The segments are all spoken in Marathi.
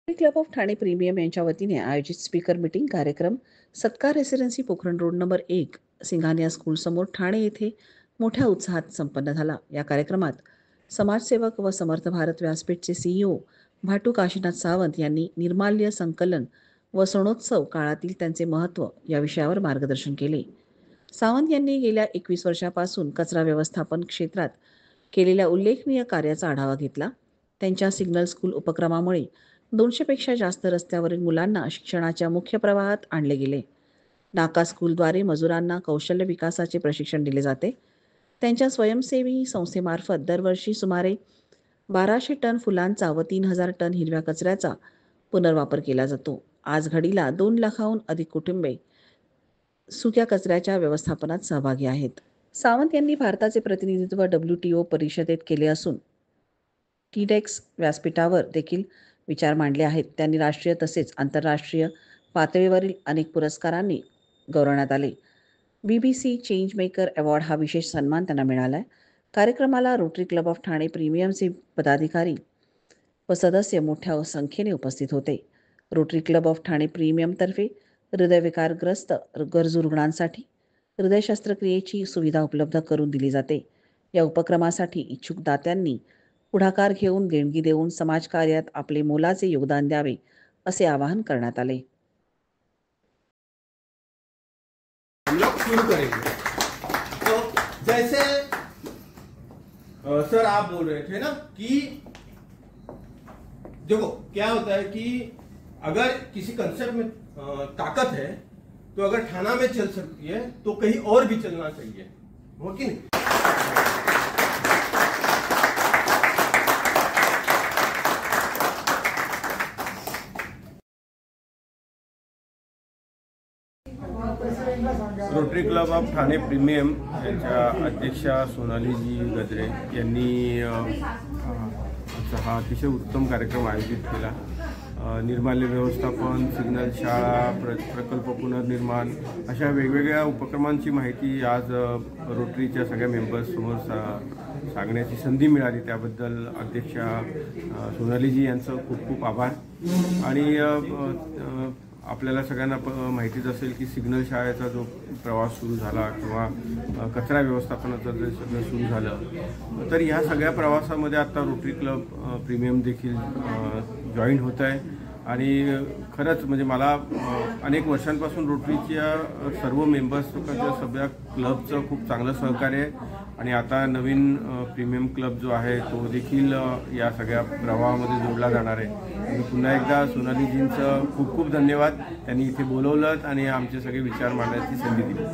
क्लब ऑफ ठाणे प्रीमियम यांच्या वतीने आयोजित स्पीकर मीटिंग कार्यक्रम सत्कार residency Pokhran road number 1 Singhania school समोर ठाणे येथे मोठ्या उत्साहात संपन्न झाला। या कार्यक्रमात समाजसेवक व समर्थ भारत व्यासपीठचे CEO भाटू काशीनाथ सावंत यांनी निर्माल्य संकलन व सणोत्सव काळातील त्यांचे महत्त्व या विषयावर मार्गदर्शन केले। सावंत यांनी गेल्या 21 वर्षापासून कचरा व्यवस्थापन क्षेत्रात केलेल्या उल्लेखनीय कार्याचा आढावा घेतला। त्यांच्या सिग्नल स्कूल उपक्रमामुळे 200 पेक्षा जास्त रस्त्यावरील मुलांना शिक्षणाच्या मुख्य प्रवाहात आणले गेले। नाका स्कूलद्वारे मजुरांना कौशल्य विकासाचे प्रशिक्षण दिले जाते। त्यांच्या स्वयंसेवी संस्थेमार्फत दरवर्षी सुमारे 1200 टन फुलांचा व 3000 टन हिरव्या कचऱ्याचा पुनर्वापर केला जातो। आज घडीला 2 लाखाहून अधिक कुटुंबे सुक्या कचऱ्याच्या व्यवस्थापनात सहभागी आहेत। सावंत यांनी भारताचे प्रतिनिधित्व WTO परिषदेत केले असून TEDx व्यासपीठावर देखील विचार मांडले आहेत। त्यांनी राष्ट्रीय तसेच आंतरराष्ट्रीय पातळीवरील अनेक पुरस्कारांनी गौरवण्यात आले। BBC चेंज मेकर अवॉर्ड हा विशेष सन्मान त्यांना मिळाला आहे। कार्यक्रमाला रोटरी क्लब ऑफ ठाणे प्रीमियमचे पदाधिकारी व सदस्य मोठ्या संख्येने उपस्थित होते। रोटरी क्लब ऑफ ठाणे प्रीमियमतर्फे हृदयविकारग्रस्त गरजू रुग्णांसाठी हृदय शस्त्रक्रियेची सुविधा उपलब्ध करून दिली जाते। या उपक्रमासाठी इच्छुक दात्यांनी पुढाकार घेऊन देणगी देऊन समाजकार्यात आपले मोलाचे योगदान द्यावे असे आवाहन करण्यात आले। हम लोग शुरू करेंगे। तो जैसे सर आप बोल रहे थे ना कि देखो क्या होता है कि अगर किसी कंसेप्ट में ताकत है तो अगर ठाणा में चल सकती है तो कहीं और भी चलना चाहिए, हो कि नहीं? Rotary club of Thane premium यांच्या अध्यक्षा सोनालीजी गजरे यांनी हा अतिशय उत्तम कार्यक्रम आयोजित केला। निर्माल्य व्यवस्थापन, सिग्नल शाळा, प्रकल्प पुनर्निर्माण अशा वेगवेगळ्या उपक्रमांची माहिती आज रोटरीच्या सगळ्या मेंबर्स समोर सांगण्याची संधी मिळाली। त्याबद्दल अध्यक्षा सोनालीजी यांचं खूप खूप आभार। आणि आपल्याला सगळ्यांना माहितीच असेल की सिग्नल शाळेचा जो प्रवास सुरू झाला किंवा कचरा व्यवस्थापनाचं जे सगळं सुरू झालं, तर ह्या सगळ्या प्रवासामध्ये आता रोटरी क्लब प्रीमियम देखील जॉईन होत आहे। आणि खरंच म्हणजे मला अनेक वर्षांपासून रोटरीच्या सर्व मेंबर्सच्या सगळ्या क्लबचं खूप चांगलं सहकार्य आहे। आणि आता नवीन प्रीमियम क्लब जो आहे तो देखील या सगळ्या प्रवाहामध्ये जोडला जाणार आहे। आणि पुन्हा एकदा सोनालीजींचं खूप खूप धन्यवाद, त्यांनी इथे बोलवलं आणि आमचे सगळे विचार मांडण्याची संधी दिली।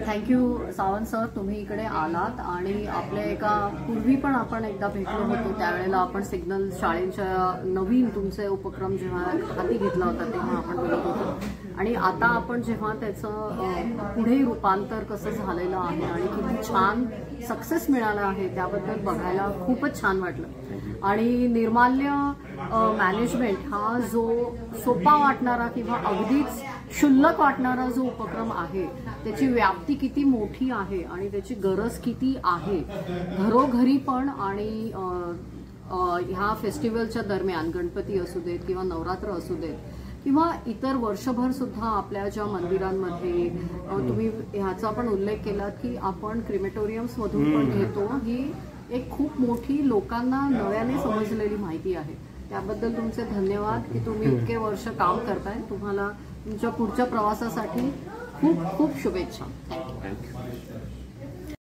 थँक्यू सावंत सर, तुम्ही इकडे आलात आणि आपल्या एका पूर्वी पण आपण एकदा भेटलो होतो, त्यावेळेला आपण सिग्नल शाळेच्या नवीन तुमचे उपक्रम जेव्हा हाती घेतला होता तेव्हा आपण बोलत होतो। आणि आता आपण जेव्हा त्याचं पुढे रूपांतर कसं झालेलं आहे आणि किती छान सक्सेस मिळाला आहे त्याबद्दल बघायला खूपच छान वाटलं। आणि निर्माल्य मॅनेजमेंट हा जो सोपा वाटणारा किंवा अगदीच क्षुल्लक वाटणारा जो उपक्रम आहे त्याची व्याप्ती किती मोठी आहे आणि त्याची गरज किती आहे घरोघरी पण। आणि ह्या फेस्टिवलच्या दरम्यान गणपती असू देत किंवा नवरात्र असू देत किंवा इतर वर्षभर सुद्धा आपल्या ज्या मंदिरांमध्ये तुम्ही ह्याचा पण उल्लेख केलात की आपण क्रिमेटोरियम्स मधून पण घेतो, ही एक खूप मोठी लोकांना नव्याने समजलेली माहिती आहे। त्याबद्दल तुमचे धन्यवाद की तुम्ही इतके वर्ष काम करताय। तुम्हाला तुमच्या पुढच्या प्रवासासाठी खूप खूप शुभेच्छा। थँक्यू।